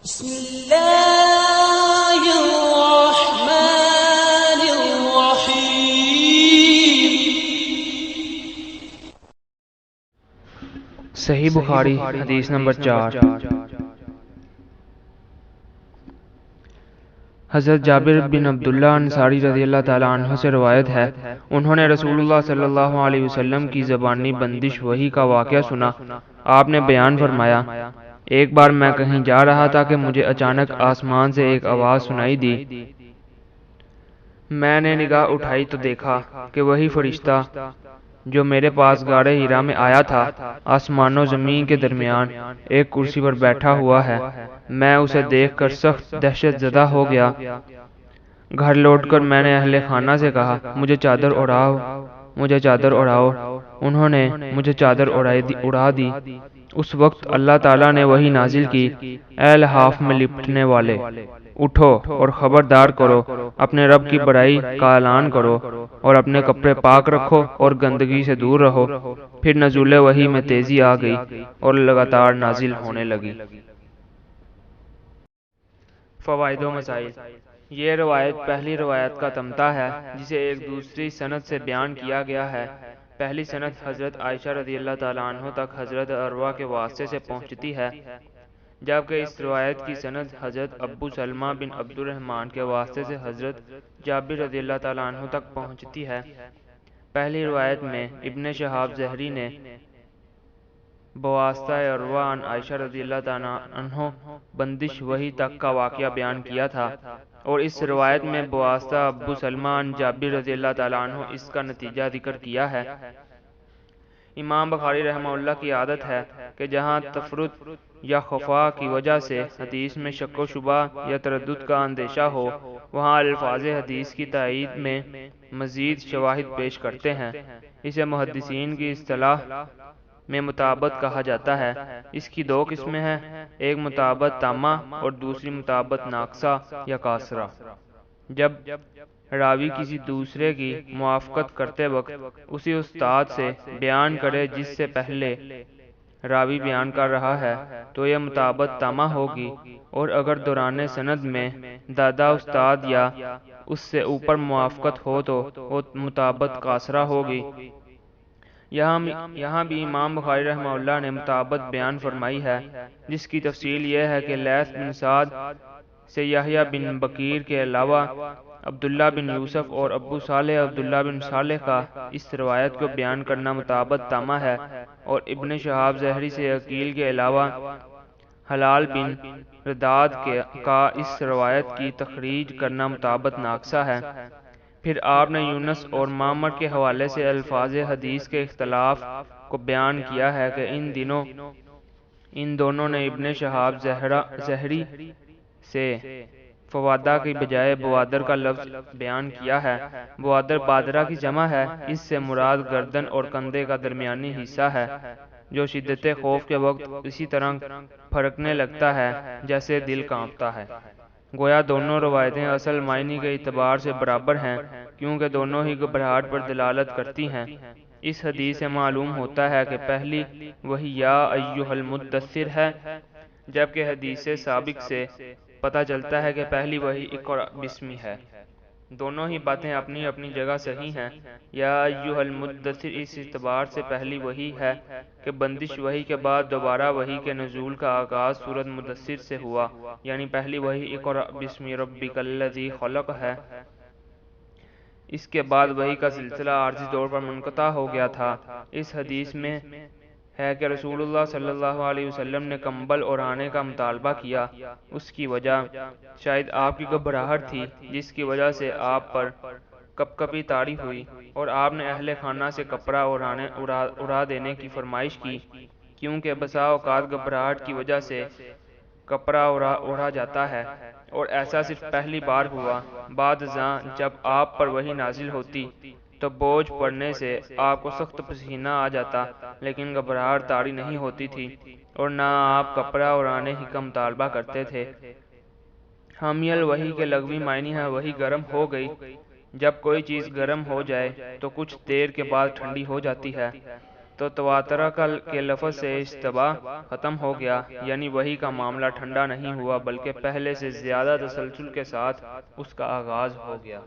بسم اللہ الرحمن الرحیم۔ صحیح بخاری حدیث نمبر 4۔ حضرت جابر بن عبداللہ انصاری رضی اللہ تعالیٰ عنہ سے روایت ہے، انہوں نے رسول اللہ صلی اللہ علیہ وسلم کی زبانی بندش وحی کا واقعہ سنا۔ آپ نے بیان فرمایا، ایک بار میں کہیں جا رہا تھا کہ مجھے اچانک آسمان سے ایک آواز سنائی دی۔ میں نے نگاہ اٹھائی تو دیکھا کہ وہی فرشتہ جو میرے پاس غار ہرا میں آیا تھا، آسمان و زمین کے درمیان ایک کرسی پر بیٹھا ہوا ہے۔ میں اسے دیکھ کر سخت دہشت زدہ ہو گیا۔ گھر لوٹ کر میں نے اہل خانہ سے کہا، مجھے چادر اڑاؤ، مجھے چادر اڑاؤ۔ انہوں نے مجھے چادر اڑا دی۔ اس وقت اللہ تعالیٰ نے وحی نازل کی، اے لحاف میں لپٹنے والے، اٹھو اور خبردار کرو، اپنے رب کی بڑائی کا اعلان کرو اور اپنے کپڑے پاک رکھو اور گندگی سے دور رہو۔ پھر نزول وحی میں تیزی آ گئی اور لگاتار نازل ہونے لگی۔ فوائد و مسائل۔ یہ روایت پہلی روایت کا تمتا ہے جسے ایک دوسری سند سے بیان کیا گیا ہے۔ پہلی سند حضرت عائشہ رضی اللہ تعالیٰ عنہ تک حضرت عروہ کے واسطے سے پہنچتی ہے، جبکہ اس روایت کی سند حضرت ابو سلمہ بن عبد الرحمن کے واسطے سے حضرت جابر رضی اللہ تعالیٰ عنہ تک پہنچتی ہے۔ پہلی روایت میں ابن شہاب زہری نے بواسطہ عروہ عن عائشہ رضی اللہ تعالیٰ عنہ بندش وحی تک کا واقعہ بیان کیا تھا، اور اس روایت میں بواسطہ ابو سلمہ عن جابر رضی اللہ تعالیٰ عنہ اس کا نتیجہ ذکر کیا ہے۔ امام بخاری رحمہ اللہ کی عادت ہے کہ جہاں تفرد یا خفا کی وجہ سے حدیث میں شک و شبہ یا تردد کا اندیشہ ہو، وہاں الفاظ حدیث کی تائید میں مزید شواہد پیش کرتے ہیں۔ اسے محدثین کی اصطلاح میں مطابقت کہا جاتا ہے۔ اس کی دو قسمیں ہیں، ایک مطابقت تامہ اور دوسری مطابقت ناقصہ یا قاصرہ۔ جب راوی کسی دوسرے کی موافقت کرتے وقت اسی استاد سے بیان کرے جس سے پہلے راوی بیان کر رہا ہے تو یہ مطابقت تامہ ہوگی، اور اگر دوران سند میں دادا استاد یا اس سے اوپر موافقت ہو تو وہ مطابقت قاصرہ ہوگی۔ یہاں بھی امام بخاری رحمہ اللہ نے مطابقت بیان فرمائی ہے، جس کی تفصیل یہ ہے کہ لیث بن سعد سے یحییٰ بن بکیر کے علاوہ عبداللہ بن یوسف اور ابو صالح عبداللہ بن صالح کا اس روایت کو بیان کرنا مطابقت تامہ ہے، اور ابن شہاب زہری سے عقیل کے علاوہ حلال بن رداد کا اس روایت کی تخریج کرنا مطابقت ناقصہ ہے۔ پھر آپ نے یونس اور معمر کے حوالے سے الفاظ حدیث کے اختلاف کو بیان کیا ہے کہ ان دونوں نے ابن شہاب زہری سے فوادہ کی بجائے بوادر کا لفظ بیان کیا ہے۔ بوادر بادرہ کی جمع ہے، اس سے مراد گردن اور کندھے کا درمیانی حصہ ہے، جو شدت خوف کے وقت اسی طرح پھڑکنے لگتا ہے جیسے دل کانپتا ہے۔ گویا دونوں روایتیں اصل معنی کے اعتبار سے برابر ہیں، کیونکہ دونوں ہی گھبراہٹ پر دلالت کرتی ہیں۔ اس حدیث سے معلوم ہوتا ہے کہ پہلی وحی یا ایھا المدثر ہے، جبکہ حدیث سابق سے پتہ چلتا ہے کہ پہلی وحی اقرأ بسم ہے۔ دونوں ہی باتیں اپنی اپنی جگہ صحیح ہیں۔ یا ایھا المدثر اس اعتبار سے پہلی وحی ہے کہ بندش وحی کے بعد دوبارہ وحی کے نزول کا آغاز سورۃ مدثر سے ہوا، یعنی پہلی وحی اقرأ بسم ربک الذی خلق ہے۔ اس کے بعد وحی کا سلسلہ عارضی طور پر منقطع ہو گیا تھا۔ اس حدیث میں ہے کہ رسول اللہ صلی اللہ علیہ وسلم نے کمبل اوڑھانے کا مطالبہ کیا۔ اس کی وجہ شاید آپ کی گھبراہٹ تھی، جس کی وجہ سے آپ پر کپ کپی طاری ہوئی، اور آپ نے اہل خانہ سے کپڑا اڑا دینے کی فرمائش کی، کیونکہ بسا اوقات گھبراہٹ کی وجہ سے کپڑا اوڑھا جاتا ہے، اور ایسا صرف پہلی بار ہوا۔ بعد ازاں جب آپ پر وحی نازل ہوتی تو بوجھ پڑنے سے آپ کو سخت پسینہ آ جاتا، لیکن گھبراہٹ طاری نہیں ہوتی تھی، اور نہ آپ کپڑا اوڑھانے ہی کا مطالبہ کرتے تھے۔ حامیل وحی کے لغوی معنی ہے وحی گرم ہو گئی۔ جب کوئی چیز گرم ہو جائے تو کچھ دیر کے بعد ٹھنڈی ہو جاتی ہے۔ تو تواترہ کے لفظ سے اشتباہ ختم ہو گیا، یعنی وحی کا معاملہ ٹھنڈا نہیں ہوا بلکہ پہلے سے زیادہ تسلسل کے ساتھ اس کا آغاز ہو گیا۔